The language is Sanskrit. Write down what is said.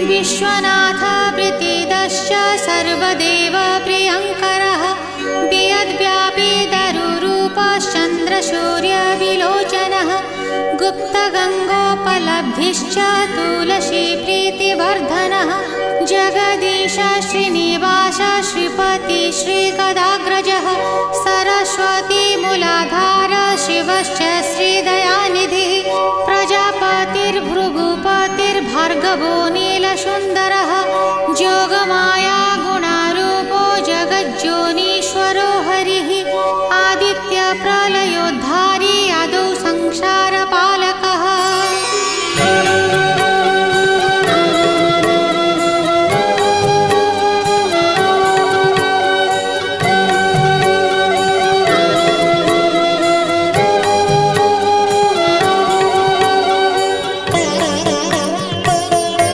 विश्वनाथ प्रीतिदश्च सर्वदेव प्रियङ्करः वियद्व्यापी दरुरूपश्चन्द्रसूर्यविलोचनः गुप्तगङ्गोपलब्धिश्च तुलसी प्रीतिवर्धनः जगदीश श्रीनिवास श्रीपति श्रीगदाग्रजः सरस्वती मूलाधार शिवश्च श्रीदयानिधिः प्रजापतिर्भृगुपतिर्भार्गवो नीलसुन्दरः जोगमा